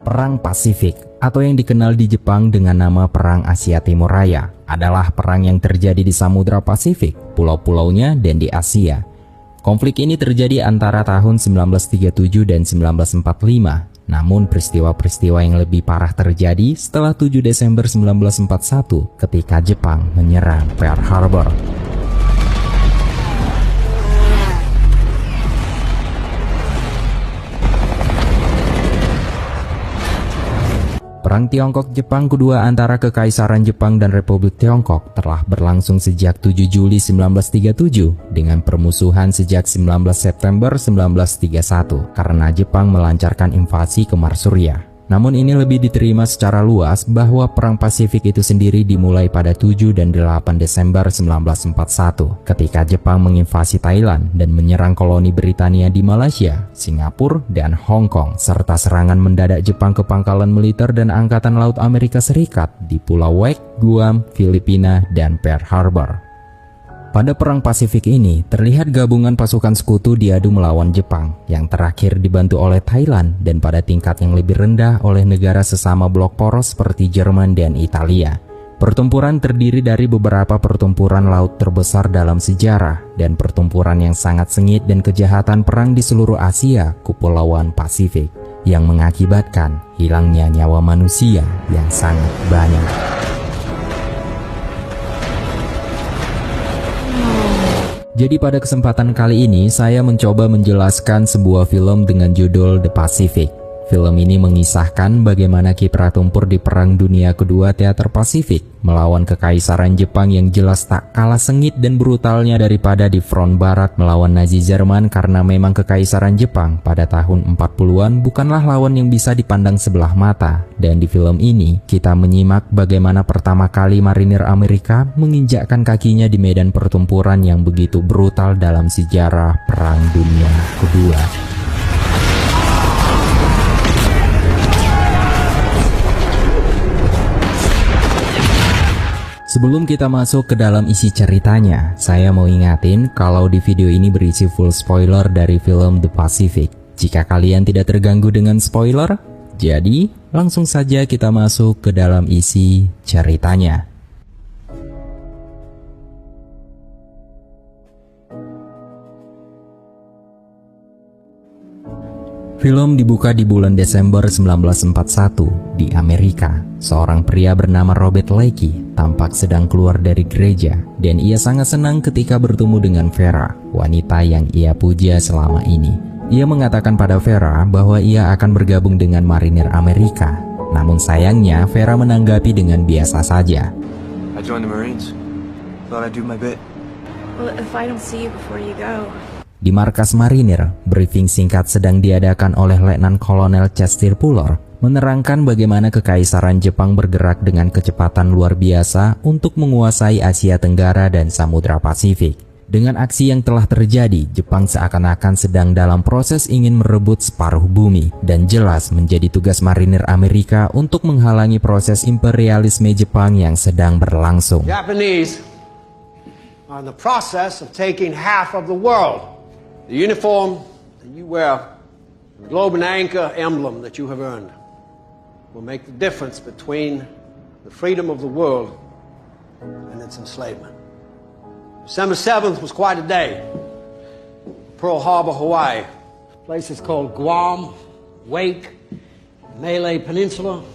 Perang Pasifik, atau yang dikenal di Jepang dengan nama Perang Asia Timur Raya, adalah perang yang terjadi di Samudra Pasifik, pulau-pulaunya, dan di Asia. Konflik ini terjadi antara tahun 1937 dan 1945, namun peristiwa-peristiwa yang lebih parah terjadi setelah 7 Desember 1941 ketika Jepang menyerang Pearl Harbor. Perang Tiongkok-Jepang kedua antara Kekaisaran Jepang dan Republik Tiongkok telah berlangsung sejak 7 Juli 1937 dengan permusuhan sejak 19 September 1931 karena Jepang melancarkan invasi ke Manchuria. Namun ini lebih diterima secara luas bahwa Perang Pasifik itu sendiri dimulai pada 7 dan 8 Desember 1941 ketika Jepang menginvasi Thailand dan menyerang koloni Britania di Malaysia, Singapura, dan Hong Kong, serta serangan mendadak Jepang ke pangkalan militer dan Angkatan Laut Amerika Serikat di Pulau Wake, Guam, Filipina, dan Pearl Harbor. Pada Perang Pasifik ini, terlihat gabungan pasukan sekutu diadu melawan Jepang, yang terakhir dibantu oleh Thailand dan pada tingkat yang lebih rendah oleh negara sesama blok poros seperti Jerman dan Italia. Pertempuran terdiri dari beberapa pertempuran laut terbesar dalam sejarah dan pertempuran yang sangat sengit dan kejahatan perang di seluruh Asia, Kepulauan Pasifik, yang mengakibatkan hilangnya nyawa manusia yang sangat banyak. Jadi pada kesempatan kali ini saya mencoba menjelaskan sebuah film dengan judul The Pacific. Film ini mengisahkan bagaimana kiprah tempur di Perang Dunia Kedua Teater Pasifik melawan Kekaisaran Jepang yang jelas tak kalah sengit dan brutalnya daripada di front barat melawan Nazi Jerman, karena memang Kekaisaran Jepang pada tahun 40-an bukanlah lawan yang bisa dipandang sebelah mata. Dan di film ini kita menyimak bagaimana pertama kali marinir Amerika menginjakkan kakinya di medan pertempuran yang begitu brutal dalam sejarah Perang Dunia Kedua. Sebelum kita masuk ke dalam isi ceritanya, saya mau ingatin kalau di video ini berisi full spoiler dari film The Pacific. Jika kalian tidak terganggu dengan spoiler, jadi langsung saja kita masuk ke dalam isi ceritanya. Film dibuka di bulan Desember 1941 di Amerika. Seorang pria bernama Robert Leakey tampak sedang keluar dari gereja dan ia sangat senang ketika bertemu dengan Vera, wanita yang ia puja selama ini. Ia mengatakan pada Vera bahwa ia akan bergabung dengan marinir Amerika. Namun sayangnya Vera menanggapi dengan biasa saja. I joined the Marines. Thought I'd do my bit. Well, if I don't see you before you go. Di markas marinir, briefing singkat sedang diadakan oleh Letnan Kolonel Chester Fuller menerangkan bagaimana Kekaisaran Jepang bergerak dengan kecepatan luar biasa untuk menguasai Asia Tenggara dan Samudra Pasifik. Dengan aksi yang telah terjadi, Jepang seakan-akan sedang dalam proses ingin merebut separuh bumi, dan jelas menjadi tugas marinir Amerika untuk menghalangi proses imperialisme Jepang yang sedang berlangsung. Japanese are in the process of taking half of the world. The uniform that you wear, the globe and anchor emblem that you have earned, will make the difference between the freedom of the world and its enslavement. December 7th was quite a day. Pearl Harbor, Hawaii. Places called Guam, Wake, Malay Peninsula,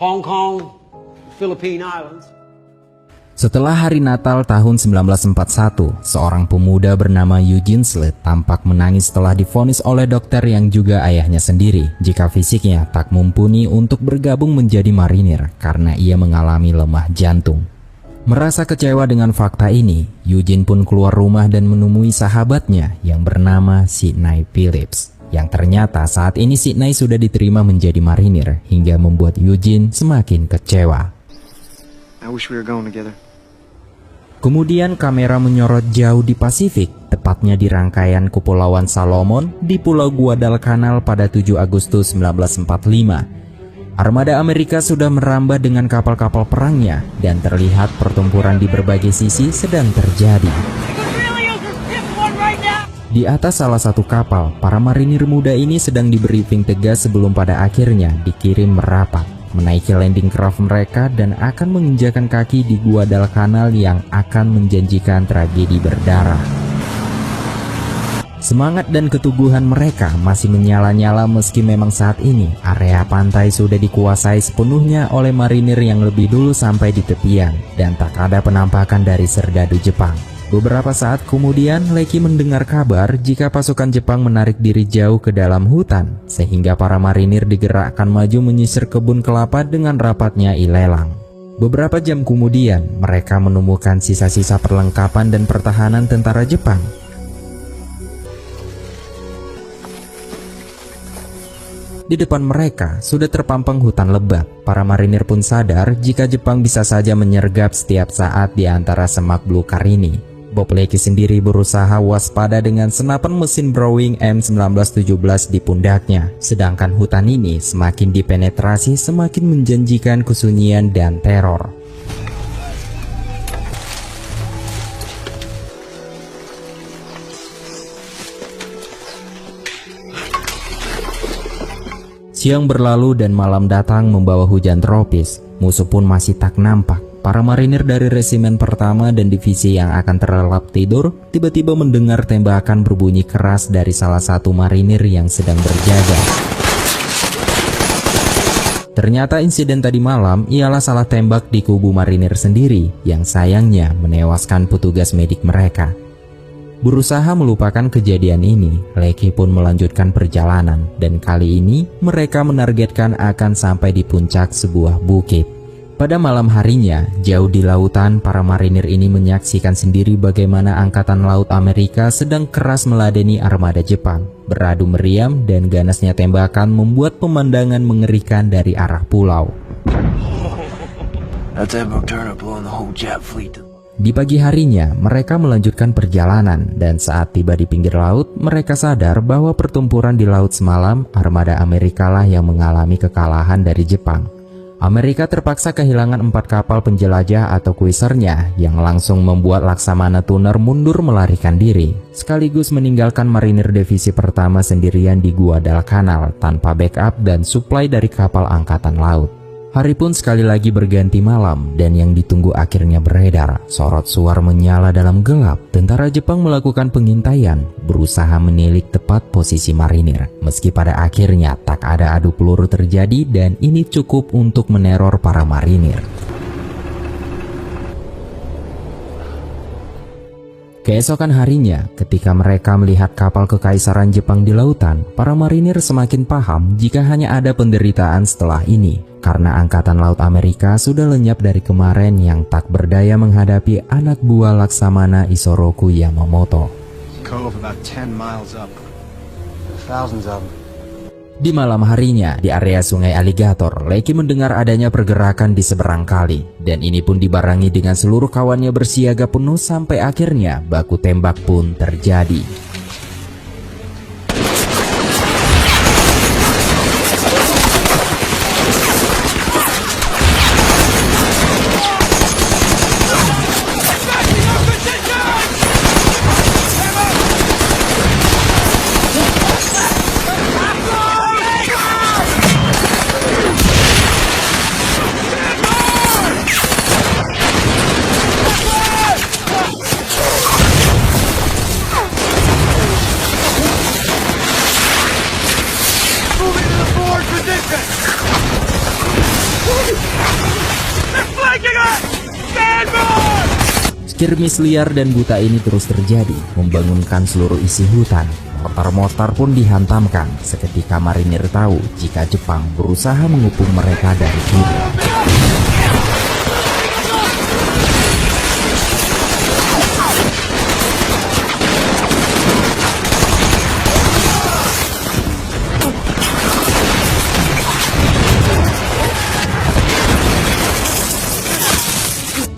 Hong Kong, the Philippine Islands. Setelah hari Natal tahun 1941, seorang pemuda bernama Eugene Slade tampak menangis setelah divonis oleh dokter yang juga ayahnya sendiri jika fisiknya tak mumpuni untuk bergabung menjadi marinir karena ia mengalami lemah jantung. Merasa kecewa dengan fakta ini, Eugene pun keluar rumah dan menemui sahabatnya yang bernama Sidney Phillips. Yang ternyata saat ini Sidney sudah diterima menjadi marinir hingga membuat Eugene semakin kecewa. I wish we were going together. Kemudian kamera menyorot jauh di Pasifik, tepatnya di rangkaian Kepulauan Salomon di Pulau Guadalcanal pada 7 Agustus 1945. Armada Amerika sudah merambah dengan kapal-kapal perangnya dan terlihat pertempuran di berbagai sisi sedang terjadi. Di atas salah satu kapal, para marinir muda ini sedang di briefing tegas sebelum pada akhirnya dikirim merapat, menaiki landing craft mereka dan akan menginjakan kaki di Guadalcanal yang akan menjanjikan tragedi berdarah. Semangat dan keteguhan mereka masih menyala-nyala meski memang saat ini area pantai sudah dikuasai sepenuhnya oleh marinir yang lebih dulu sampai di tepian dan tak ada penampakan dari serdadu Jepang. Beberapa saat kemudian, Lecky mendengar kabar jika pasukan Jepang menarik diri jauh ke dalam hutan, sehingga para marinir digerakkan maju menyisir kebun kelapa dengan rapatnya ilelang. Beberapa jam kemudian, mereka menemukan sisa-sisa perlengkapan dan pertahanan tentara Jepang. Di depan mereka sudah terpampang hutan lebat. Para marinir pun sadar jika Jepang bisa saja menyergap setiap saat di antara semak belukar ini. Bob Lecky sendiri berusaha waspada dengan senapan mesin Browning M1917 di pundaknya. Sedangkan hutan ini semakin dipenetrasi semakin menjanjikan kesunyian dan teror. Siang berlalu dan malam datang membawa hujan tropis. Musuh pun masih tak nampak. Para marinir dari resimen pertama dan divisi yang akan terlelap tidur tiba-tiba mendengar tembakan berbunyi keras dari salah satu marinir yang sedang berjaga. Ternyata insiden tadi malam ialah salah tembak di kubu marinir sendiri yang sayangnya menewaskan petugas medik mereka. Berusaha melupakan kejadian ini, Lecky pun melanjutkan perjalanan dan kali ini mereka menargetkan akan sampai di puncak sebuah bukit. Pada malam harinya, jauh di lautan, para marinir ini menyaksikan sendiri bagaimana Angkatan Laut Amerika sedang keras meladeni armada Jepang. Beradu meriam dan ganasnya tembakan membuat pemandangan mengerikan dari arah pulau. Di pagi harinya, mereka melanjutkan perjalanan dan saat tiba di pinggir laut, mereka sadar bahwa pertempuran di laut semalam, armada Amerika lah yang mengalami kekalahan dari Jepang. Amerika terpaksa kehilangan 4 kapal penjelajah atau cruisernya yang langsung membuat Laksamana Tuner mundur melarikan diri, sekaligus meninggalkan marinir divisi pertama sendirian di Guadalcanal tanpa backup dan suplai dari kapal angkatan laut. Hari pun sekali lagi berganti malam dan yang ditunggu akhirnya beredar. Sorot suar menyala dalam gelap. Tentara Jepang melakukan pengintaian, berusaha menilik tepat posisi marinir. Meski pada akhirnya tak ada adu peluru terjadi dan ini cukup untuk meneror para marinir. Keesokan harinya, ketika mereka melihat kapal kekaisaran Jepang di lautan, para marinir semakin paham jika hanya ada penderitaan setelah ini. Karena Angkatan Laut Amerika sudah lenyap dari kemarin yang tak berdaya menghadapi anak buah Laksamana Isoroku Yamamoto. Di malam harinya, di area sungai Aligator, Lecky mendengar adanya pergerakan di seberang kali. Dan ini pun dibarengi dengan seluruh kawannya bersiaga penuh sampai akhirnya baku tembak pun terjadi. Skirmish liar dan buta ini terus terjadi, membangunkan seluruh isi hutan. Mortar-mortar pun dihantamkan. Seketika marinir tahu jika Jepang berusaha mengepung mereka dari kiri.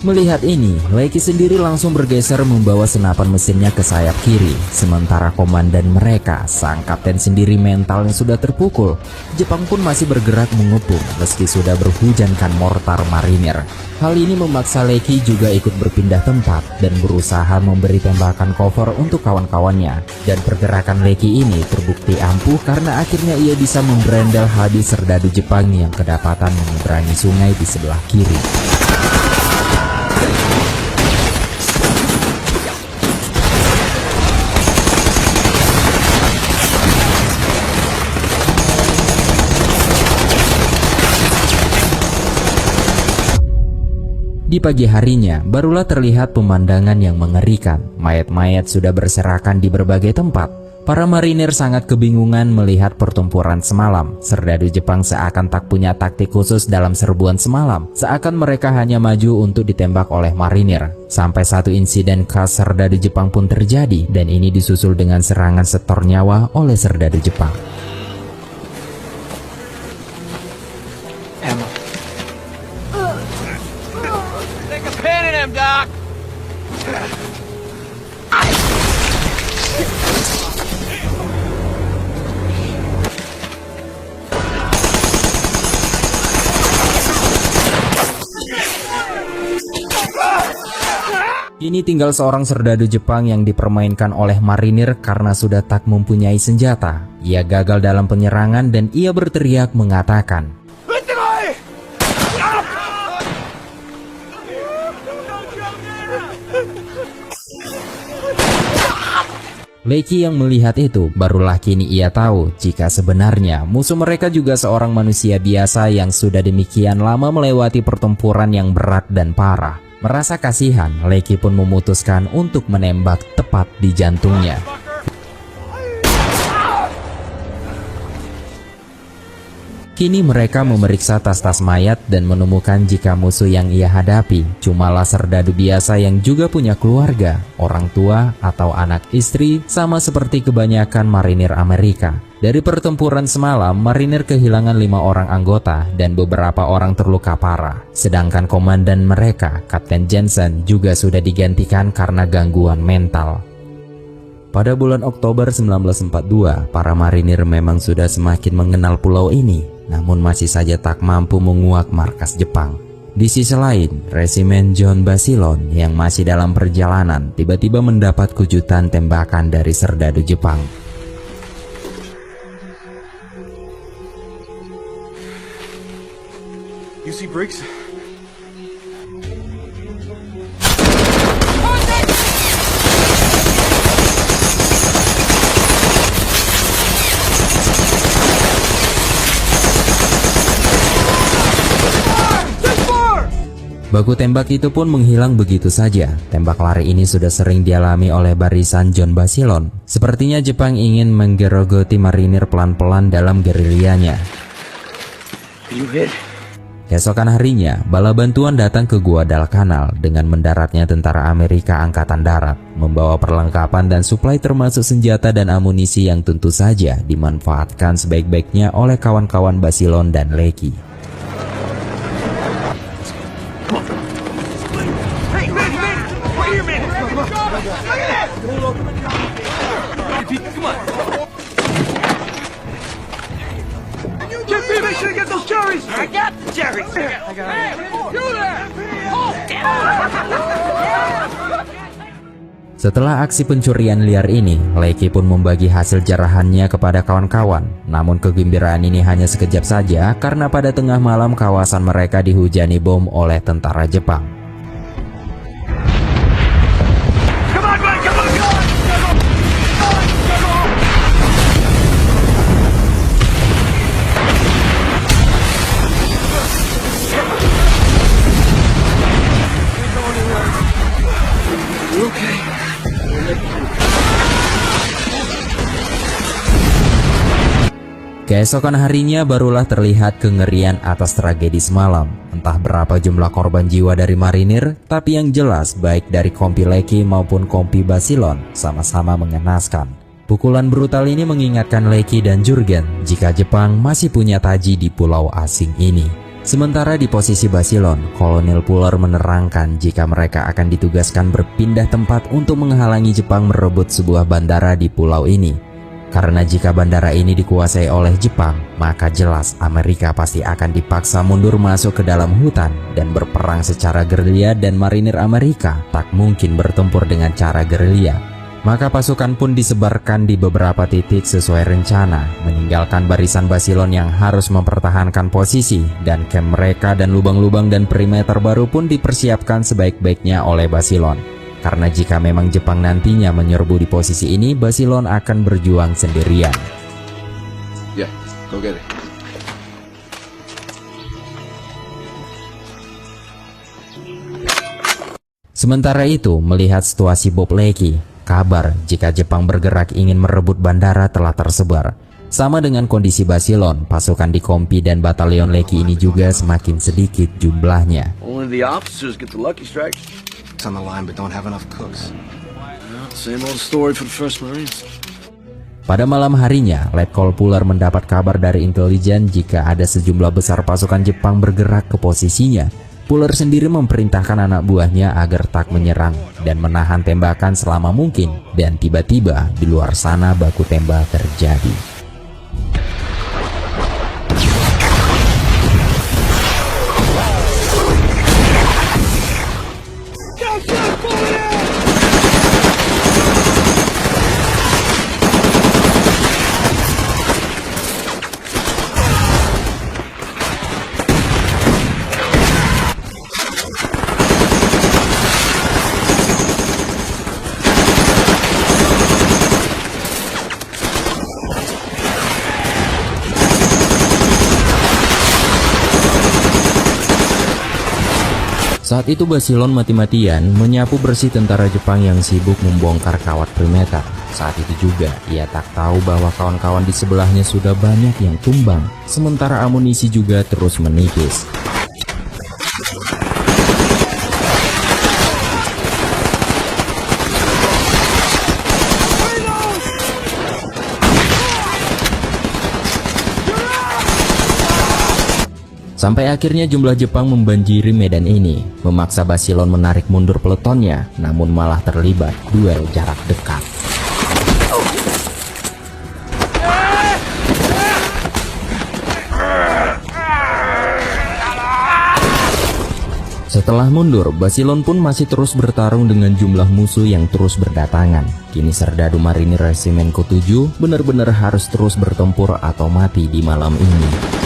Melihat ini, Lecky sendiri langsung bergeser membawa senapan mesinnya ke sayap kiri. Sementara komandan mereka, sang kapten sendiri mentalnya sudah terpukul. Jepang pun masih bergerak mengepung meski sudah berhujankan mortar marinir. Hal ini memaksa Lecky juga ikut berpindah tempat dan berusaha memberi tembakan cover untuk kawan-kawannya. Dan pergerakan Lecky ini terbukti ampuh karena akhirnya ia bisa memberendel habis serdadu Jepang yang kedapatan menyeberangi sungai di sebelah kiri. Di pagi harinya, barulah terlihat pemandangan yang mengerikan. Mayat-mayat sudah berserakan di berbagai tempat. Para marinir sangat kebingungan melihat pertempuran semalam. Serdadu Jepang seakan tak punya taktik khusus dalam serbuan semalam. Seakan mereka hanya maju untuk ditembak oleh marinir. Sampai satu insiden khas serdadu Jepang pun terjadi, dan ini disusul dengan serangan setor nyawa oleh serdadu Jepang. Kini tinggal seorang serdadu Jepang yang dipermainkan oleh marinir karena sudah tak mempunyai senjata. Ia gagal dalam penyerangan dan ia berteriak mengatakan, Lecky yang melihat itu, barulah kini ia tahu jika sebenarnya musuh mereka juga seorang manusia biasa yang sudah demikian lama melewati pertempuran yang berat dan parah. Merasa kasihan, Lecky pun memutuskan untuk menembak tepat di jantungnya. Kini mereka memeriksa tas-tas mayat dan menemukan jika musuh yang ia hadapi cumalah serdadu biasa yang juga punya keluarga, orang tua atau anak istri, sama seperti kebanyakan marinir Amerika. Dari pertempuran semalam, marinir kehilangan 5 orang anggota dan beberapa orang terluka parah. Sedangkan komandan mereka, Kapten Jensen, juga sudah digantikan karena gangguan mental. Pada bulan Oktober 1942, para marinir memang sudah semakin mengenal pulau ini, namun masih saja tak mampu menguak markas Jepang. Di sisi lain, resimen John Basilone yang masih dalam perjalanan tiba-tiba mendapat kejutan tembakan dari serdadu Jepang. You see Briggs? Baku tembak itu pun menghilang begitu saja. Tembak lari ini sudah sering dialami oleh barisan John Basilone. Sepertinya Jepang ingin menggerogoti marinir pelan-pelan dalam gerilyanya. You hit? Keesokan harinya, bala bantuan datang ke Guadalcanal dengan mendaratnya tentara Amerika Angkatan Darat, membawa perlengkapan dan suplai termasuk senjata dan amunisi yang tentu saja dimanfaatkan sebaik-baiknya oleh kawan-kawan Basilone dan Lecky. Setelah aksi pencurian liar ini, Lecky pun membagi hasil jarahannya kepada kawan-kawan. Namun kegembiraan ini hanya sekejap saja karena pada tengah malam kawasan mereka dihujani bom oleh tentara Jepang. Keesokan harinya barulah terlihat kengerian atas tragedi semalam. Entah berapa jumlah korban jiwa dari marinir, tapi yang jelas baik dari kompi Lecky maupun kompi Basilone sama-sama mengenaskan. Pukulan brutal ini mengingatkan Lecky dan Jurgen jika Jepang masih punya taji di pulau asing ini. Sementara di posisi Basilon, Kolonel Puller menerangkan jika mereka akan ditugaskan berpindah tempat untuk menghalangi Jepang merebut sebuah bandara di pulau ini. Karena jika bandara ini dikuasai oleh Jepang, maka jelas Amerika pasti akan dipaksa mundur masuk ke dalam hutan dan berperang secara gerilya, dan marinir Amerika tak mungkin bertempur dengan cara gerilya. Maka pasukan pun disebarkan di beberapa titik sesuai rencana, meninggalkan barisan Basilon yang harus mempertahankan posisi, dan camp mereka dan lubang-lubang dan perimeter baru pun dipersiapkan sebaik-baiknya oleh Basilon. Karena jika memang Jepang nantinya menyerbu di posisi ini, Basilon akan berjuang sendirian. Yeah, go get it. Sementara itu, melihat situasi Bob Leakey, kabar jika Jepang bergerak ingin merebut bandara telah tersebar. Sama dengan kondisi Basilon, pasukan di Kompi dan batalion Leakey ini juga semakin sedikit jumlahnya. Only the officers get the lucky strike. It's on the line, but don't have enough cooks. Well, same old story for the First Marines. Pada malam harinya, Letkol Puller mendapat kabar dari intelijen jika ada sejumlah besar pasukan Jepang bergerak ke posisinya. Puller sendiri memerintahkan anak buahnya agar tak menyerang dan menahan tembakan selama mungkin, dan tiba-tiba di luar sana baku tembak terjadi. Saat itu Basilon mati-matian menyapu bersih tentara Jepang yang sibuk membongkar kawat perimeter. Saat itu juga ia tak tahu bahwa kawan-kawan di sebelahnya sudah banyak yang tumbang, sementara amunisi juga terus menipis. Sampai akhirnya jumlah Jepang membanjiri medan ini, memaksa Basilon menarik mundur peletonnya, namun malah terlibat duel jarak dekat. Setelah mundur, Basilon pun masih terus bertarung dengan jumlah musuh yang terus berdatangan. Kini serdadu marinir Resimen Ke-7 benar-benar harus terus bertempur atau mati di malam ini.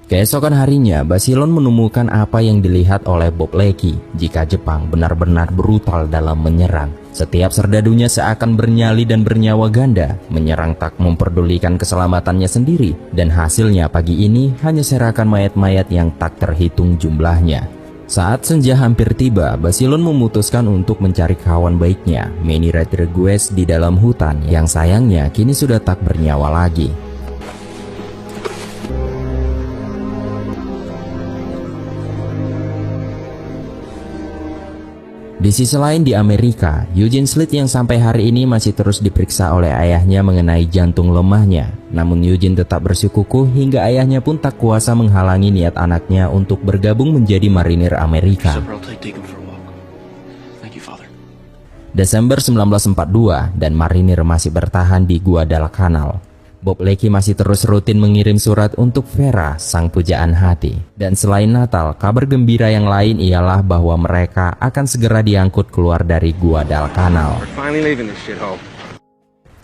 Keesokan harinya, Basilon menemukan apa yang dilihat oleh Bob Leakey jika Jepang benar-benar brutal dalam menyerang. Setiap serdadunya seakan bernyali dan bernyawa ganda, menyerang tak memperdulikan keselamatannya sendiri, dan hasilnya pagi ini hanya serakan mayat-mayat yang tak terhitung jumlahnya. Saat senja hampir tiba, Basilon memutuskan untuk mencari kawan baiknya, Manny Rodriguez, di dalam hutan yang sayangnya kini sudah tak bernyawa lagi. Di sisi lain di Amerika, Eugene Slade yang sampai hari ini masih terus diperiksa oleh ayahnya mengenai jantung lemahnya. Namun Eugene tetap bersikukuh hingga ayahnya pun tak kuasa menghalangi niat anaknya untuk bergabung menjadi marinir Amerika. Desember 1942 dan marinir masih bertahan di Guadalcanal. Bob Leakey masih terus rutin mengirim surat untuk Vera, sang pujaan hati. Dan selain Natal, kabar gembira yang lain ialah bahwa mereka akan segera diangkut keluar dari Guadalcanal.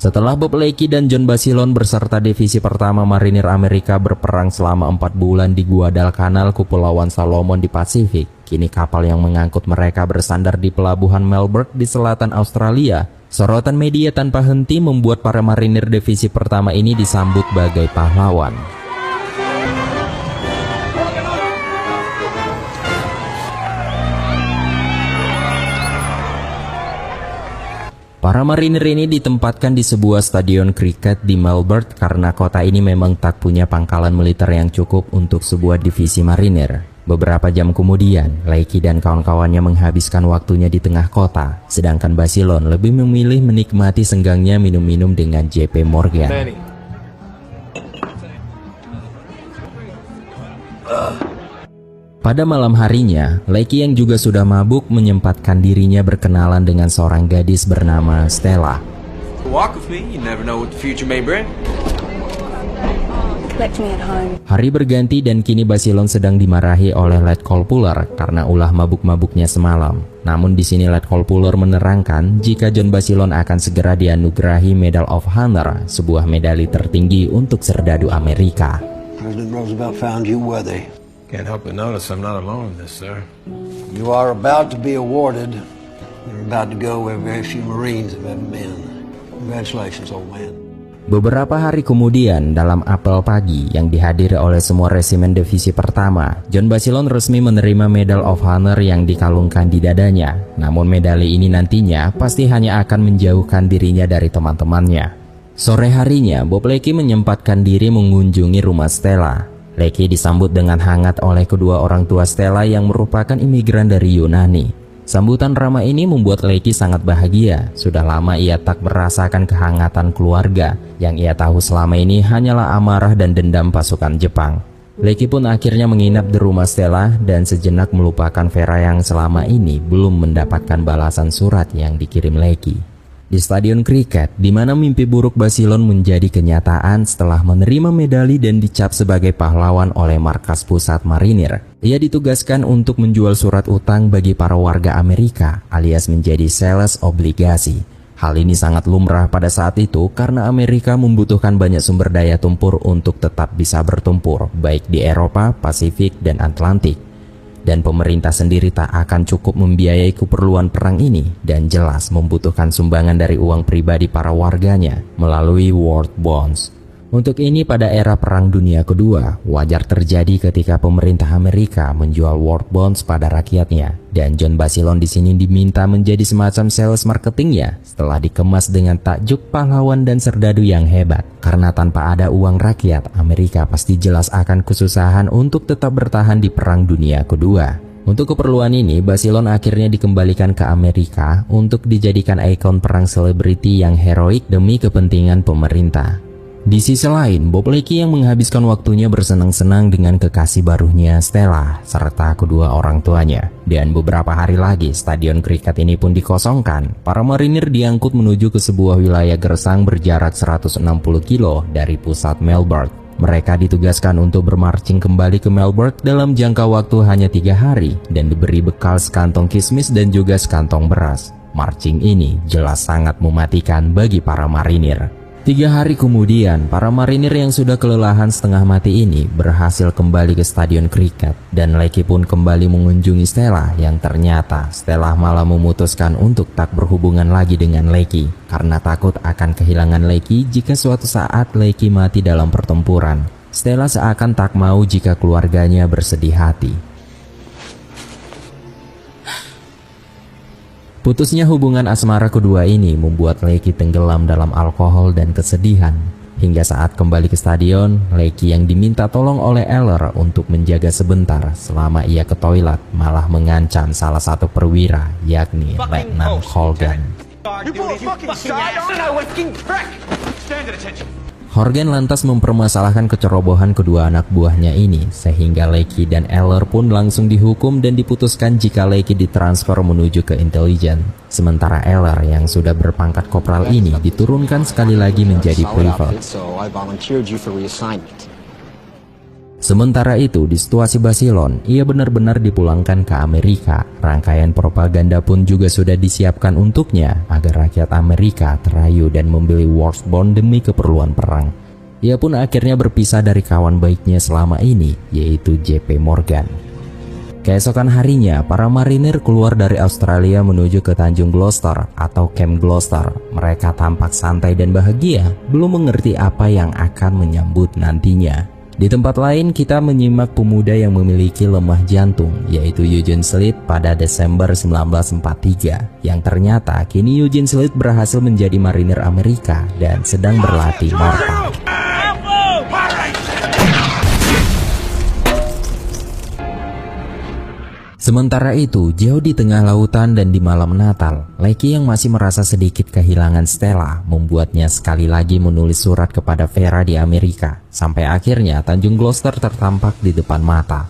Setelah Bob Leakey dan John Basilone beserta divisi pertama Marinir Amerika berperang selama 4 bulan di Guadalcanal, Kepulauan Salomon di Pasifik, kini kapal yang mengangkut mereka bersandar di pelabuhan Melbourne di selatan Australia. Sorotan media tanpa henti membuat para marinir divisi pertama ini disambut bagai pahlawan. Para marinir ini ditempatkan di sebuah stadion kriket di Melbourne karena kota ini memang tak punya pangkalan militer yang cukup untuk sebuah divisi marinir. Beberapa jam kemudian, Leakey dan kawan-kawannya menghabiskan waktunya di tengah kota, sedangkan Basilone lebih memilih menikmati senggangnya minum-minum dengan JP Morgan. Pada malam harinya, Leakey yang juga sudah mabuk menyempatkan dirinya berkenalan dengan seorang gadis bernama Stella. Walk with me, you never know what the future may bring. Collect me at home. Hari berganti dan kini Basilone sedang dimarahi oleh Letkol Puller karena ulah mabuk-mabuknya semalam. Namun di sini Letkol Puller menerangkan jika John Basilone akan segera dianugerahi Medal of Honor, sebuah medali tertinggi untuk serdadu Amerika. President Roosevelt found you worthy. Can't help but notice I'm not alone in this, sir. You are about to be awarded. You're about to go where very few Marines have ever been. Congratulations, old man. Beberapa hari kemudian, dalam apel pagi yang dihadiri oleh semua resimen divisi pertama, John Basilone resmi menerima Medal of Honor yang dikalungkan di dadanya. Namun medali ini nantinya pasti hanya akan menjauhkan dirinya dari teman-temannya. Sore harinya, Bob Leakey menyempatkan diri mengunjungi rumah Stella. Leakey disambut dengan hangat oleh kedua orang tua Stella yang merupakan imigran dari Yunani. Sambutan ramah ini membuat Leakey sangat bahagia. Sudah lama ia tak merasakan kehangatan keluarga. Yang ia tahu selama ini hanyalah amarah dan dendam pasukan Jepang. Leakey pun akhirnya menginap di rumah Stella dan sejenak melupakan Vera yang selama ini belum mendapatkan balasan surat yang dikirim Leakey. Di stadion kriket, di mana mimpi buruk Basilone menjadi kenyataan setelah menerima medali dan dicap sebagai pahlawan oleh Markas Pusat Marinir. Ia ditugaskan untuk menjual surat utang bagi para warga Amerika, alias menjadi sales obligasi. Hal ini sangat lumrah pada saat itu karena Amerika membutuhkan banyak sumber daya tempur untuk tetap bisa bertempur, baik di Eropa, Pasifik, dan Atlantik. Dan pemerintah sendiri tak akan cukup membiayai keperluan perang ini dan jelas membutuhkan sumbangan dari uang pribadi para warganya melalui World Bonds. Untuk ini pada era Perang Dunia Kedua, wajar terjadi ketika pemerintah Amerika menjual World Bonds pada rakyatnya. Dan John Basilone di sini diminta menjadi semacam sales marketingnya setelah dikemas dengan takjuk pahlawan dan serdadu yang hebat. Karena tanpa ada uang rakyat, Amerika pasti jelas akan kesusahan untuk tetap bertahan di Perang Dunia Kedua. Untuk keperluan ini, Basilone akhirnya dikembalikan ke Amerika untuk dijadikan ikon perang selebriti yang heroik demi kepentingan pemerintah. Di sisi lain, Bob Leakey yang menghabiskan waktunya bersenang-senang dengan kekasih barunya Stella serta kedua orang tuanya. Dan beberapa hari lagi, stadion kriket ini pun dikosongkan. Para marinir diangkut menuju ke sebuah wilayah gersang berjarak 160 kilo dari pusat Melbourne. Mereka ditugaskan untuk bermarching kembali ke Melbourne dalam jangka waktu hanya 3 hari dan diberi bekal sekantong kismis dan juga sekantong beras. Marching ini jelas sangat mematikan bagi para marinir. 3 hari kemudian, para marinir yang sudah kelelahan setengah mati ini berhasil kembali ke stadion kriket dan Leakey pun kembali mengunjungi Stella yang ternyata Stella malah memutuskan untuk tak berhubungan lagi dengan Leakey karena takut akan kehilangan Leakey jika suatu saat Leakey mati dalam pertempuran. Stella seakan tak mau jika keluarganya bersedih hati. Putusnya hubungan asmara kedua ini membuat Leakey tenggelam dalam alkohol dan kesedihan. Hingga saat kembali ke stadion, Leakey yang diminta tolong oleh Eller untuk menjaga sebentar selama ia ke toilet malah mengancam salah satu perwira, yakni Letnan Horgan. Horgan lantas mempermasalahkan kecerobohan kedua anak buahnya ini, sehingga Leakey dan Eller pun langsung dihukum dan diputuskan jika Leakey ditransfer menuju ke intelijen. Sementara Eller yang sudah berpangkat kopral ini diturunkan sekali lagi menjadi private. Sementara itu, di situasi Basilon, ia benar-benar dipulangkan ke Amerika. Rangkaian propaganda pun juga sudah disiapkan untuknya agar rakyat Amerika terayu dan membeli Washburn demi keperluan perang. Ia pun akhirnya berpisah dari kawan baiknya selama ini, yaitu JP Morgan. Keesokan harinya, para marinir keluar dari Australia menuju ke Tanjung Gloucester atau Camp Gloucester. Mereka tampak santai dan bahagia, belum mengerti apa yang akan menyambut nantinya. Di tempat lain, kita menyimak pemuda yang memiliki lemah jantung, yaitu Eugene Slade pada Desember 1943, yang ternyata kini Eugene Slade berhasil menjadi marinir Amerika dan sedang berlatih mortal. Sementara itu, jauh di tengah lautan dan di malam Natal, Lecky yang masih merasa sedikit kehilangan Stella membuatnya sekali lagi menulis surat kepada Vera di Amerika. Sampai akhirnya Tanjung Gloucester tertampak di depan mata.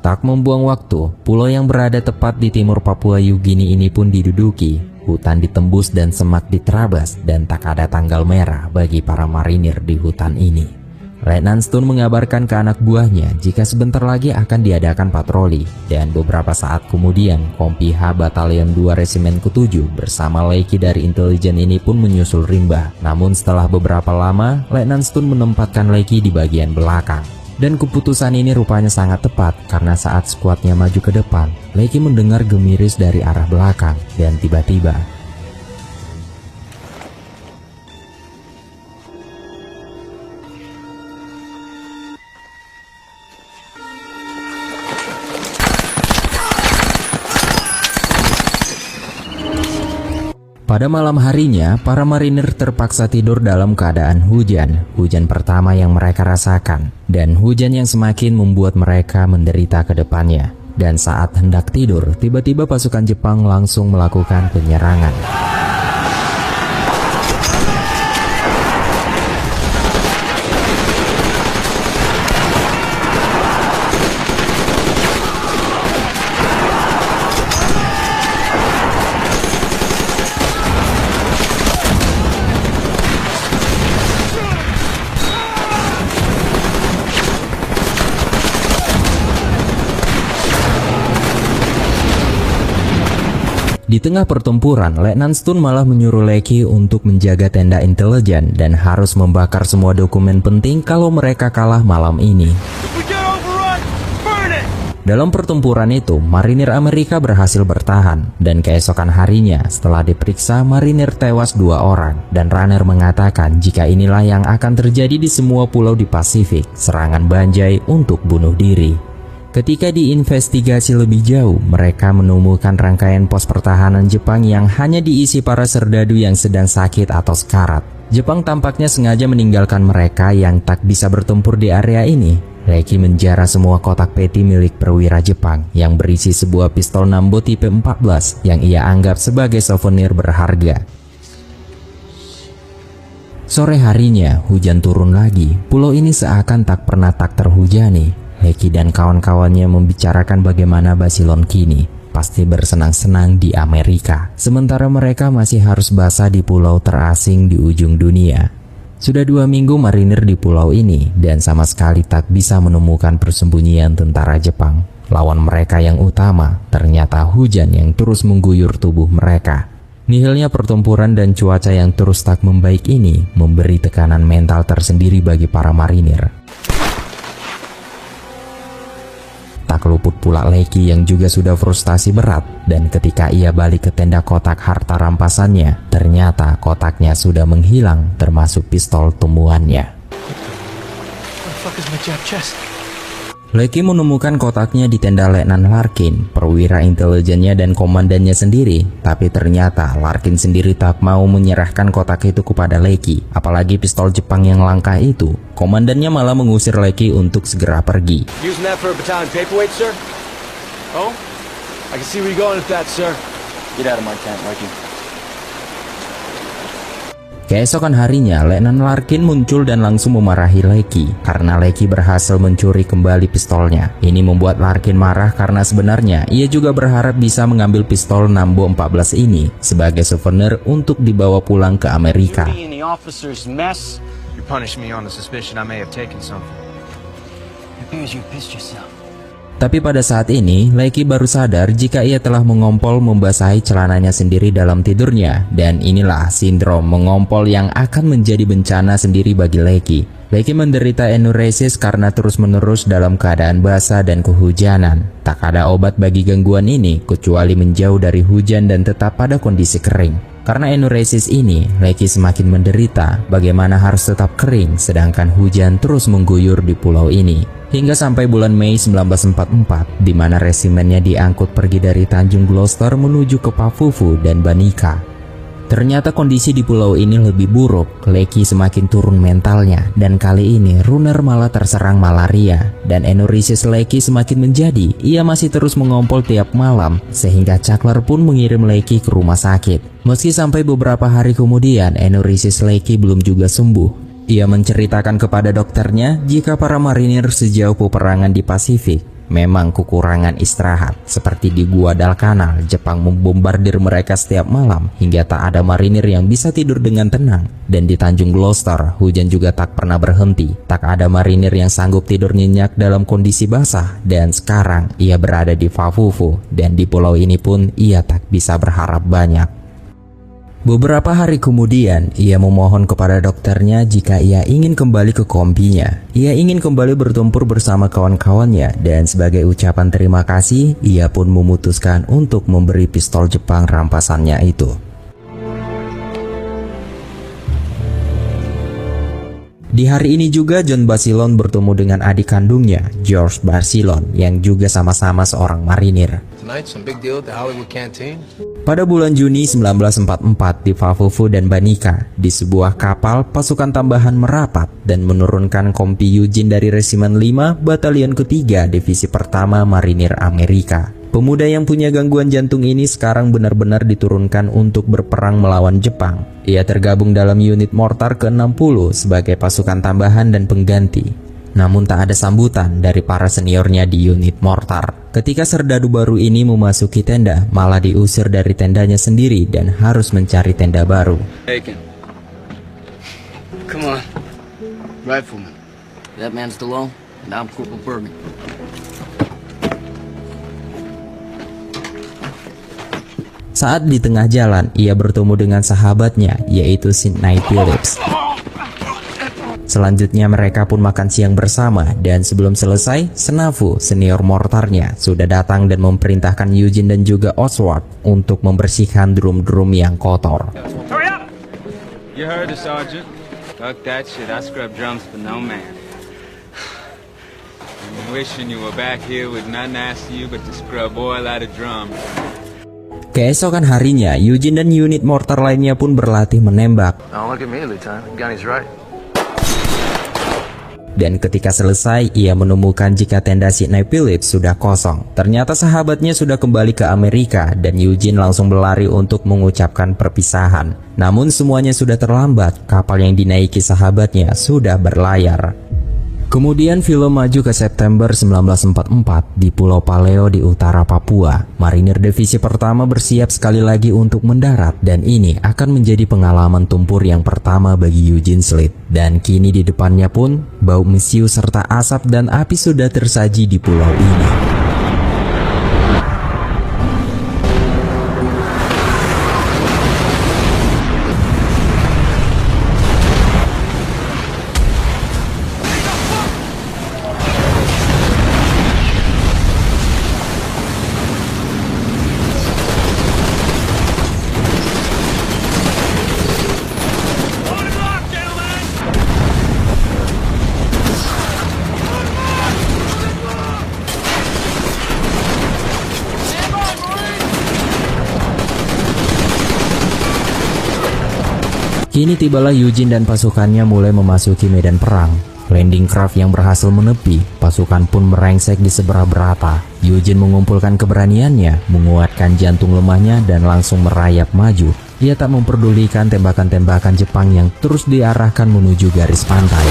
Tak membuang waktu, pulau yang berada tepat di timur Papua Yugini ini pun diduduki. Hutan ditembus dan semak diterabas dan tak ada tanggal merah bagi para marinir di hutan ini. Letnan Stone mengabarkan ke anak buahnya jika sebentar lagi akan diadakan patroli, dan beberapa saat kemudian Kompi H Batalion 2 Resimen ke-7 bersama Lecky dari intelijen ini pun menyusul rimba. Namun setelah beberapa lama, Letnan Stone menempatkan Lecky di bagian belakang. Dan keputusan ini rupanya sangat tepat karena saat skuadnya maju ke depan, Lecky mendengar gemiris dari arah belakang dan tiba-tiba pada malam harinya, para marinir terpaksa tidur dalam keadaan hujan. Hujan pertama yang mereka rasakan, dan hujan yang semakin membuat mereka menderita ke depannya. Dan saat hendak tidur, tiba-tiba pasukan Jepang langsung melakukan penyerangan. Di tengah pertempuran, Letnan Stone malah menyuruh Lecky untuk menjaga tenda intelijen dan harus membakar semua dokumen penting kalau mereka kalah malam ini. Dalam pertempuran itu, marinir Amerika berhasil bertahan, dan keesokan harinya setelah diperiksa, marinir tewas 2 orang, dan Runner mengatakan jika inilah yang akan terjadi di semua pulau di Pasifik, serangan Banjai untuk bunuh diri. Ketika diinvestigasi lebih jauh, mereka menemukan rangkaian pos pertahanan Jepang yang hanya diisi para serdadu yang sedang sakit atau sekarat. Jepang tampaknya sengaja meninggalkan mereka yang tak bisa bertempur di area ini. Lecky menjara semua kotak peti milik perwira Jepang yang berisi sebuah pistol Nambo tipe 14 yang ia anggap sebagai souvenir berharga. Sore harinya, hujan turun lagi. Pulau ini seakan tak pernah tak terhujani. Lecky dan kawan-kawannya membicarakan bagaimana Basilon kini pasti bersenang-senang di Amerika, sementara mereka masih harus basah di pulau terasing di ujung dunia. Sudah 2 minggu marinir di pulau ini dan sama sekali tak bisa menemukan persembunyian tentara Jepang. Lawan mereka yang utama ternyata hujan yang terus mengguyur tubuh mereka. Nihilnya pertempuran dan cuaca yang terus tak membaik ini memberi tekanan mental tersendiri bagi para marinir. Tak luput pula Lecky yang juga sudah frustasi berat, dan ketika ia balik ke tenda kotak harta rampasannya, ternyata kotaknya sudah menghilang termasuk pistol temuannya. Lecky menemukan kotaknya di tenda Letnan Larkin, perwira intelijennya dan komandannya sendiri. Tapi ternyata Larkin sendiri tak mau menyerahkan kotak itu kepada Lecky, apalagi pistol Jepang yang langka itu. Komandannya malah mengusir Lecky untuk segera pergi. Using that for a battalion paperweight, sir? Oh? I can see where you're going with that, sir. Get out of my tent, Larkin. Keesokan harinya, Letnan Larkin muncul dan langsung memarahi Lecky karena Lecky berhasil mencuri kembali pistolnya. Ini membuat Larkin marah karena sebenarnya ia juga berharap bisa mengambil pistol Nambo 14 ini sebagai souvenir untuk dibawa pulang ke Amerika. You punish me on the suspicion I may have taken something. Because you pissed yourself. Tapi pada saat ini, Lecky baru sadar jika ia telah mengompol membasahi celananya sendiri dalam tidurnya. Dan inilah sindrom mengompol yang akan menjadi bencana sendiri bagi Lecky. Lecky menderita enuresis karena terus-menerus dalam keadaan basah dan kehujanan. Tak ada obat bagi gangguan ini, kecuali menjauh dari hujan dan tetap pada kondisi kering. Karena enuresis ini, Lecky semakin menderita bagaimana harus tetap kering sedangkan hujan terus mengguyur di pulau ini. Hingga sampai bulan Mei 1944, di mana resimennya diangkut pergi dari Tanjung Gloucester menuju ke Pavuvu dan Banica. Ternyata kondisi di pulau ini lebih buruk, Lecky semakin turun mentalnya, dan kali ini Runner malah terserang malaria. Dan enuresis Lecky semakin menjadi, ia masih terus mengompol tiap malam, sehingga Chuckler pun mengirim Lecky ke rumah sakit. Meski sampai beberapa hari kemudian, enuresis Lecky belum juga sembuh. Ia menceritakan kepada dokternya jika para marinir sejauh peperangan di Pasifik memang kekurangan istirahat. Seperti di Guadalcanal, Jepang membombardir mereka setiap malam hingga tak ada marinir yang bisa tidur dengan tenang. Dan di Tanjung Gloucester, hujan juga tak pernah berhenti. Tak ada marinir yang sanggup tidur nyenyak dalam kondisi basah. Dan sekarang ia berada di Pavuvu, dan di pulau ini pun ia tak bisa berharap banyak. Beberapa hari kemudian, ia memohon kepada dokternya jika ia ingin kembali ke kompinya. Ia ingin kembali bertempur bersama kawan-kawannya, dan sebagai ucapan terima kasih, ia pun memutuskan untuk memberi pistol Jepang rampasannya itu. Di hari ini juga John Basilone bertemu dengan adik kandungnya, George Basilone, yang juga sama-sama seorang marinir. Tonight, some big deal at the Hollywood Canteen. Pada bulan Juni 1944 di Pavuvu dan Banica, di sebuah kapal pasukan tambahan merapat dan menurunkan Kompi Eugene dari Resimen 5 Batalion Ketiga Divisi Pertama Marinir Amerika. Pemuda yang punya gangguan jantung ini sekarang benar-benar diturunkan untuk berperang melawan Jepang. Ia tergabung dalam unit mortar ke-60 sebagai pasukan tambahan dan pengganti. Namun tak ada sambutan dari para seniornya di unit mortar. Ketika serdadu baru ini memasuki tenda, malah diusir dari tendanya sendiri dan harus mencari tenda baru. Aiken. Come on. Rifleman. That man's Stallone, and I'm Corporal Bergen. Saat di tengah jalan, ia bertemu dengan sahabatnya, yaitu Sidney Phillips. Selanjutnya mereka pun makan siang bersama, dan sebelum selesai, Senafu, senior mortarnya, sudah datang dan memerintahkan Eugene dan juga Oswald untuk membersihkan drum-drum yang kotor. Hurry up! You heard the sergeant. Fuck that shit. I scrub drums for no man. I'm wishing you were back here with nothing to ask you but to scrub oil out of drums. Keesokan harinya, Eugene dan unit mortar lainnya pun berlatih menembak. Don't look at me, Lieutenant. Gunny's right. Dan ketika selesai, ia menemukan jika tenda Sidney Phillips sudah kosong. Ternyata sahabatnya sudah kembali ke Amerika dan Eugene langsung berlari untuk mengucapkan perpisahan. Namun semuanya sudah terlambat, kapal yang dinaiki sahabatnya sudah berlayar. Kemudian film maju ke September 1944 di Pulau Paleo di utara Papua. Marinir Divisi Pertama bersiap sekali lagi untuk mendarat dan ini akan menjadi pengalaman tempur yang pertama bagi Eugene Slade. Dan kini di depannya pun bau mesiu serta asap dan api sudah tersaji di pulau ini. Kini tibalah Eugene dan pasukannya mulai memasuki medan perang. Landing craft yang berhasil menepi, pasukan pun merengsek di seberang berata. Eugene mengumpulkan keberaniannya, menguatkan jantung lemahnya dan langsung merayap maju. Ia tak memperdulikan tembakan-tembakan Jepang yang terus diarahkan menuju garis pantai.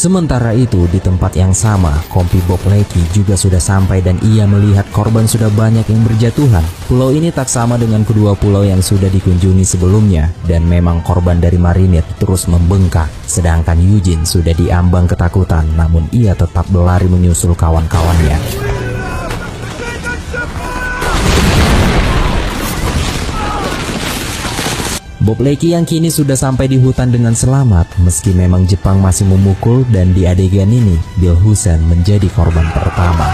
Sementara itu, di tempat yang sama, kompi Bob Leckie juga sudah sampai dan ia melihat korban sudah banyak yang berjatuhan. Pulau ini tak sama dengan kedua pulau yang sudah dikunjungi sebelumnya, dan memang korban dari marinir terus membengkak. Sedangkan Eugene sudah diambang ketakutan, namun ia tetap berlari menyusul kawan-kawannya. Bob Leckie yang kini sudah sampai di hutan dengan selamat, meski memang Jepang masih memukul, dan di adegan ini Bill Hussein menjadi korban pertama.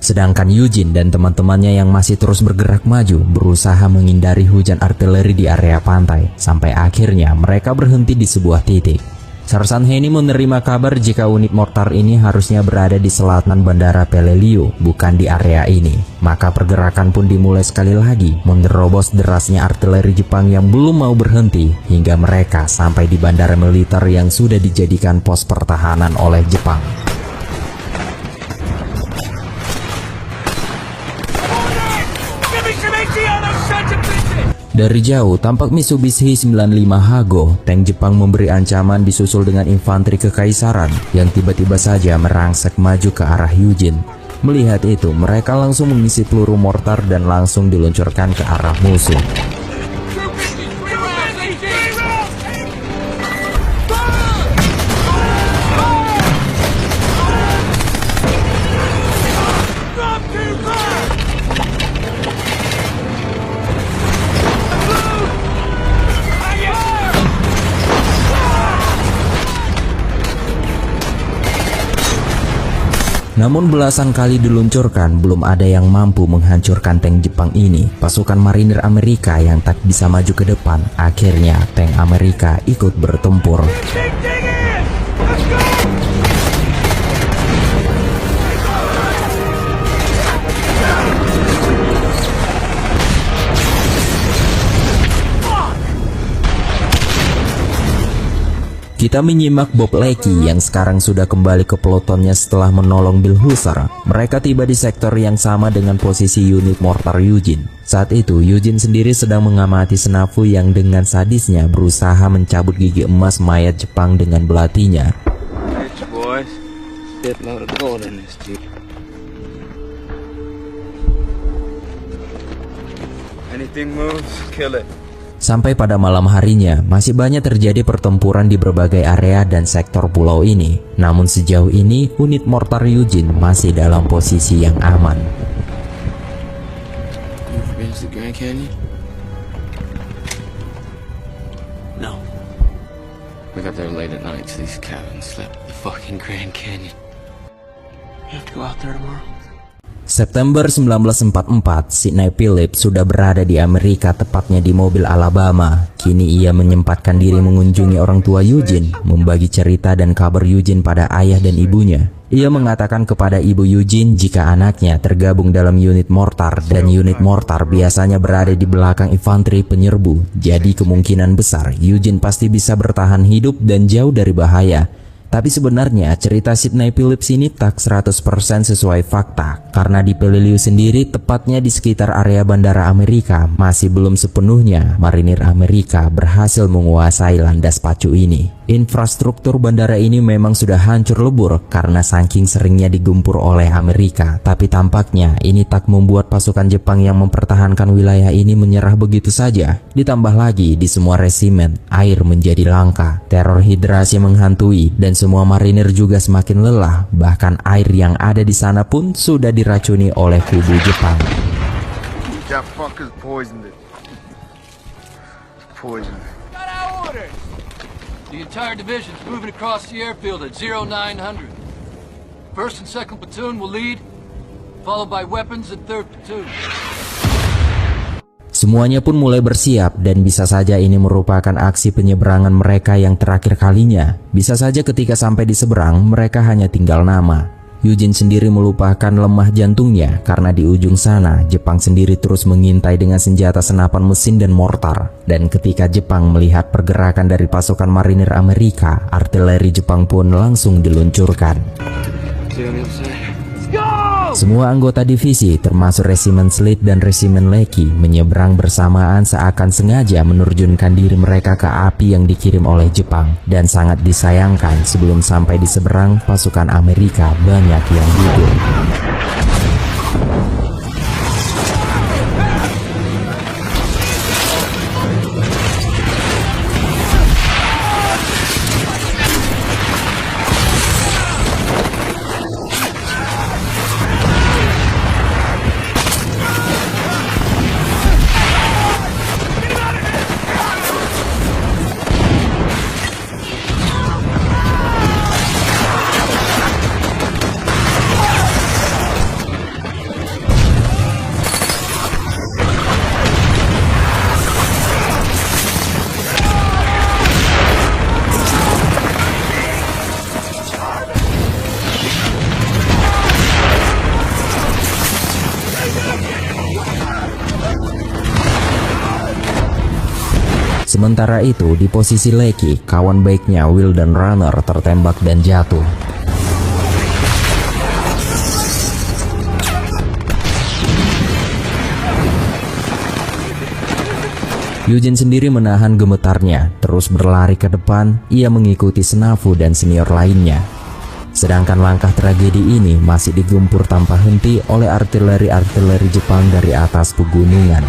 Sedangkan Eugene dan teman-temannya yang masih terus bergerak maju berusaha menghindari hujan artileri di area pantai, sampai akhirnya mereka berhenti di sebuah titik. Sersan Henny menerima kabar jika unit mortar ini harusnya berada di selatan Bandara Peleliu, bukan di area ini. Maka pergerakan pun dimulai sekali lagi, menerobos derasnya artileri Jepang yang belum mau berhenti, hingga mereka sampai di bandara militer yang sudah dijadikan pos pertahanan oleh Jepang. Dari jauh, tampak Mitsubishi 95 Hago, tank Jepang memberi ancaman disusul dengan infanteri kekaisaran yang tiba-tiba saja merangsek maju ke arah Eugene. Melihat itu, mereka langsung mengisi peluru mortar dan langsung diluncurkan ke arah musuh. Namun belasan kali diluncurkan, belum ada yang mampu menghancurkan tank Jepang ini. Pasukan marinir Amerika yang tak bisa maju ke depan, akhirnya tank Amerika ikut bertempur. Kita menyimak Bob Leckie yang sekarang sudah kembali ke pelotonnya setelah menolong Bill Husser. Mereka tiba di sektor yang sama dengan posisi unit mortar Eugene. Saat itu, Eugene sendiri sedang mengamati Senafu yang dengan sadisnya berusaha mencabut gigi emas mayat Jepang dengan belatinya. Anything moves, kill it. Sampai pada malam harinya, masih banyak terjadi pertempuran di berbagai area dan sektor pulau ini. Namun sejauh ini, unit mortar Eugene masih dalam posisi yang aman. The Grand Canyon? No. We got there late at night, so these cabins slept at the fucking Grand Canyon. You have to go out there tomorrow. September 1944, Sidney Phillips sudah berada di Amerika, tepatnya di Mobile, Alabama. Kini ia menyempatkan diri mengunjungi orang tua Eugene, membagi cerita dan kabar Eugene pada ayah dan ibunya. Ia mengatakan kepada ibu Eugene jika anaknya tergabung dalam unit mortar, dan unit mortar biasanya berada di belakang infanteri penyerbu. Jadi kemungkinan besar Eugene pasti bisa bertahan hidup dan jauh dari bahaya. Tapi sebenarnya cerita Sidney Phillips ini tak 100% sesuai fakta, karena di Peleliu sendiri, tepatnya di sekitar area bandara Amerika, masih belum sepenuhnya marinir Amerika berhasil menguasai landas pacu ini. Infrastruktur bandara ini memang sudah hancur lebur karena saking seringnya digempur oleh Amerika, tapi tampaknya ini tak membuat pasukan Jepang yang mempertahankan wilayah ini menyerah begitu saja. Ditambah lagi di semua resimen, air menjadi langka, teror hidrasi menghantui, dan semua marinir juga semakin lelah. Bahkan air yang ada di sana pun sudah diracuni oleh kubu Jepang. That fucker's poisoned it. It's poison. Got our orders. The entire division's moving across the airfield at 0900. First and second platoon will lead, followed by weapons and third platoon. Semuanya pun mulai bersiap, dan bisa saja ini merupakan aksi penyeberangan mereka yang terakhir kalinya. Bisa saja ketika sampai di seberang, mereka hanya tinggal nama. Eugene sendiri melupakan lemah jantungnya karena di ujung sana Jepang sendiri terus mengintai dengan senjata senapan mesin dan mortar. Dan ketika Jepang melihat pergerakan dari pasukan marinir Amerika, artileri Jepang pun langsung diluncurkan. Semua anggota divisi termasuk Resimen Slate dan Resimen Lecky menyeberang bersamaan seakan sengaja menerjunkan diri mereka ke api yang dikirim oleh Jepang. Dan sangat disayangkan sebelum sampai di seberang, pasukan Amerika banyak yang gugur. Sementara itu, di posisi Lecky, kawan baiknya Will dan Runner tertembak dan jatuh. Eugene sendiri menahan gemetarnya, terus berlari ke depan. Ia mengikuti Senafu dan senior lainnya. Sedangkan langkah tragedi ini masih digempur tanpa henti oleh artileri Jepang dari atas pegunungan.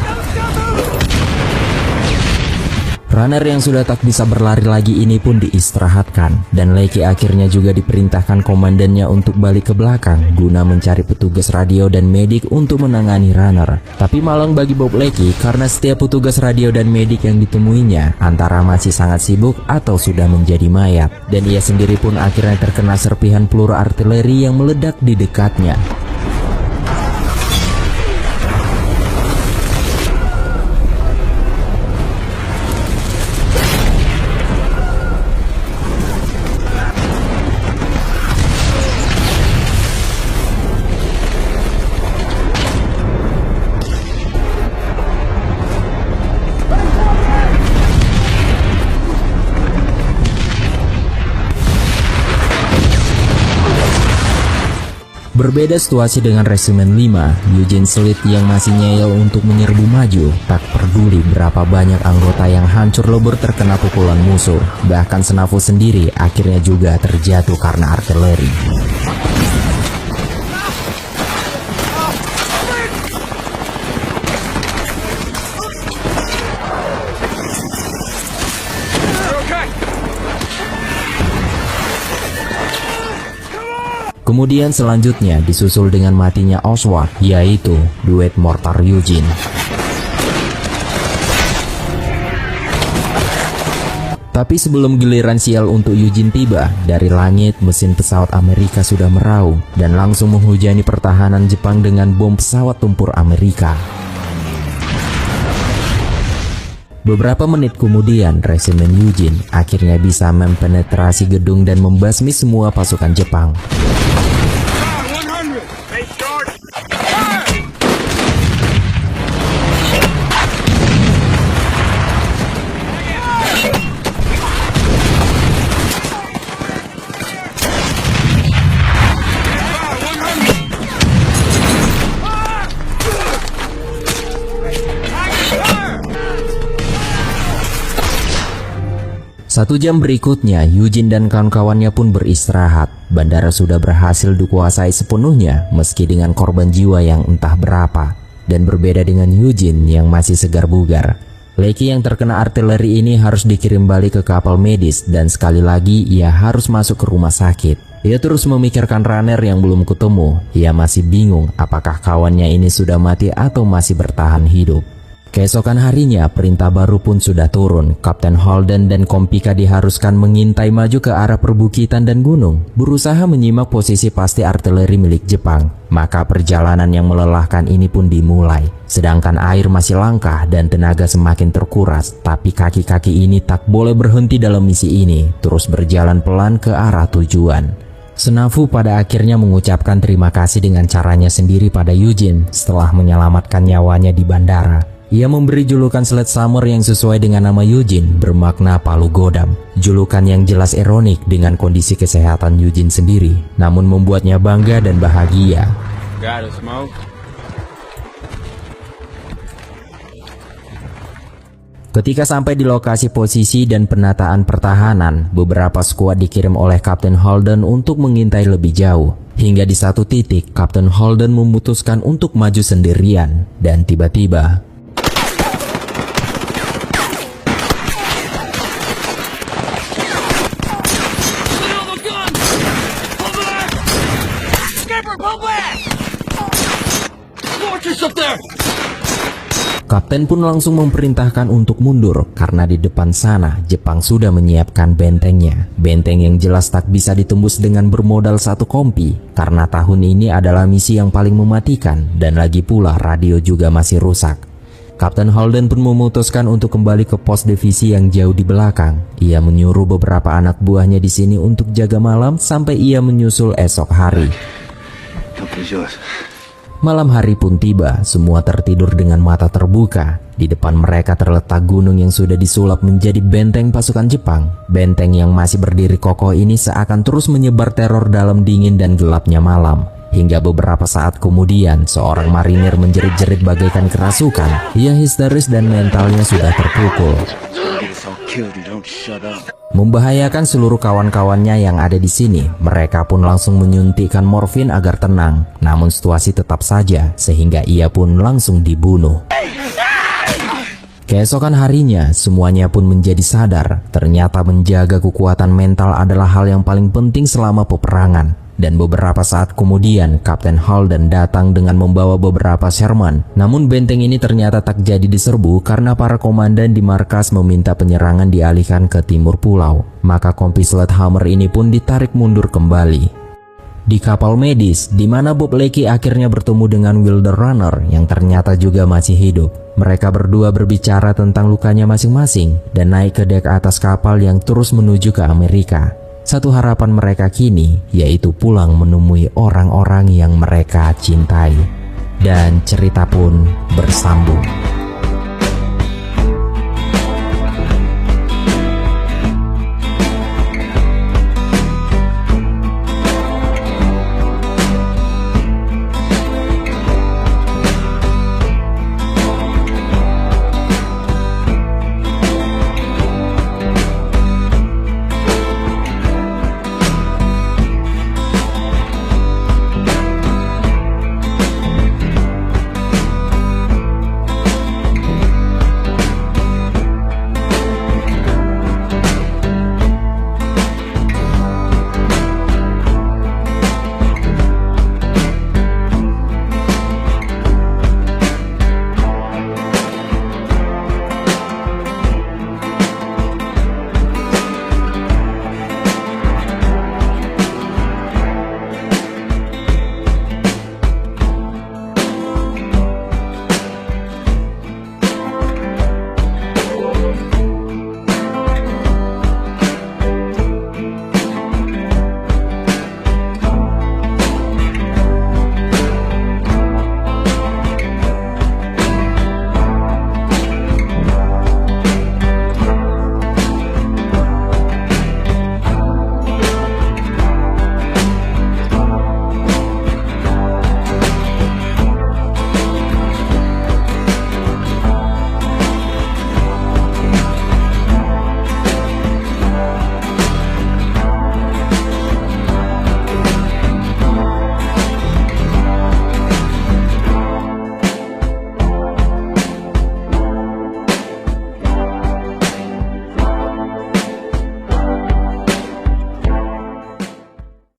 Runner yang sudah tak bisa berlari lagi ini pun diistirahatkan, dan Lecky akhirnya juga diperintahkan komandannya untuk balik ke belakang guna mencari petugas radio dan medik untuk menangani Runner. Tapi malang bagi Bob Lecky karena setiap petugas radio dan medik yang ditemuinya antara masih sangat sibuk atau sudah menjadi mayat, dan ia sendiri pun akhirnya terkena serpihan peluru artileri yang meledak di dekatnya. Berbeda situasi dengan Resimen 5, Eugene Slate yang masih ngeyel untuk menyerbu maju, tak peduli berapa banyak anggota yang hancur lebur terkena pukulan musuh. Bahkan Senafu sendiri akhirnya juga terjatuh karena artileri. Kemudian selanjutnya disusul dengan matinya Oswald, yaitu duet mortar Eugene. Tapi sebelum giliran sial untuk Eugene tiba, dari langit mesin pesawat Amerika sudah meraung dan langsung menghujani pertahanan Jepang dengan bom pesawat tempur Amerika. Beberapa menit kemudian, Resimen Eugene akhirnya bisa mempenetrasi gedung dan membasmi semua pasukan Jepang. Satu jam berikutnya, Eugene dan kawan-kawannya pun beristirahat. Bandara sudah berhasil dikuasai sepenuhnya, meski dengan korban jiwa yang entah berapa. Dan berbeda dengan Eugene yang masih segar bugar, Lecky yang terkena artileri ini harus dikirim balik ke kapal medis, dan sekali lagi ia harus masuk ke rumah sakit. Ia terus memikirkan Runner yang belum ketemu. Ia masih bingung apakah kawannya ini sudah mati atau masih bertahan hidup. Keesokan harinya, perintah baru pun sudah turun. Kapten Holden dan Kompika diharuskan mengintai maju ke arah perbukitan dan gunung, berusaha menyimak posisi pasti artileri milik Jepang. Maka perjalanan yang melelahkan ini pun dimulai. Sedangkan air masih langka dan tenaga semakin terkuras, tapi kaki-kaki ini tak boleh berhenti dalam misi ini, terus berjalan pelan ke arah tujuan. Snafu pada akhirnya mengucapkan terima kasih dengan caranya sendiri pada Eugene setelah menyelamatkan nyawanya di bandara. Ia memberi julukan Sledgehammer yang sesuai dengan nama Eugene, bermakna palu godam. Julukan yang jelas ironik dengan kondisi kesehatan Eugene sendiri, namun membuatnya bangga dan bahagia. Got a smoke? Ketika sampai di lokasi posisi dan penataan pertahanan, beberapa skuad dikirim oleh Kapten Holden untuk mengintai lebih jauh. Hingga di satu titik, Kapten Holden memutuskan untuk maju sendirian, dan tiba-tiba Kapten pun langsung memerintahkan untuk mundur karena di depan sana Jepang sudah menyiapkan bentengnya. Benteng yang jelas tak bisa ditembus dengan bermodal satu kompi karena tahun ini adalah misi yang paling mematikan dan lagi pula radio juga masih rusak. Kapten Holden pun memutuskan untuk kembali ke pos divisi yang jauh di belakang. Ia menyuruh beberapa anak buahnya di sini untuk jaga malam sampai ia menyusul esok hari. Malam hari pun tiba, semua tertidur dengan mata terbuka. Di depan mereka terletak gunung yang sudah disulap menjadi benteng pasukan Jepang. Benteng yang masih berdiri kokoh ini seakan terus menyebar teror dalam dingin dan gelapnya malam. Hingga beberapa saat kemudian, seorang marinir menjerit-jerit bagaikan kerasukan. Ia histeris dan mentalnya sudah terpukul, membahayakan seluruh kawan-kawannya yang ada di sini. Mereka pun langsung menyuntikkan morfin agar tenang. Namun situasi tetap saja, sehingga ia pun langsung dibunuh. Keesokan harinya, semuanya pun menjadi sadar. Ternyata menjaga kekuatan mental adalah hal yang paling penting selama peperangan. Dan beberapa saat kemudian, Kapten Holden datang dengan membawa beberapa Sherman. Namun benteng ini ternyata tak jadi diserbu karena para komandan di markas meminta penyerangan dialihkan ke timur pulau. Maka kompi Sledgehammer ini pun ditarik mundur kembali. Di kapal medis, di mana Bob Leckie akhirnya bertemu dengan Wilder Runner yang ternyata juga masih hidup. Mereka berdua berbicara tentang lukanya masing-masing dan naik ke dek atas kapal yang terus menuju ke Amerika. Satu harapan mereka kini yaitu pulang menemui orang-orang yang mereka cintai. Dan cerita pun bersambung.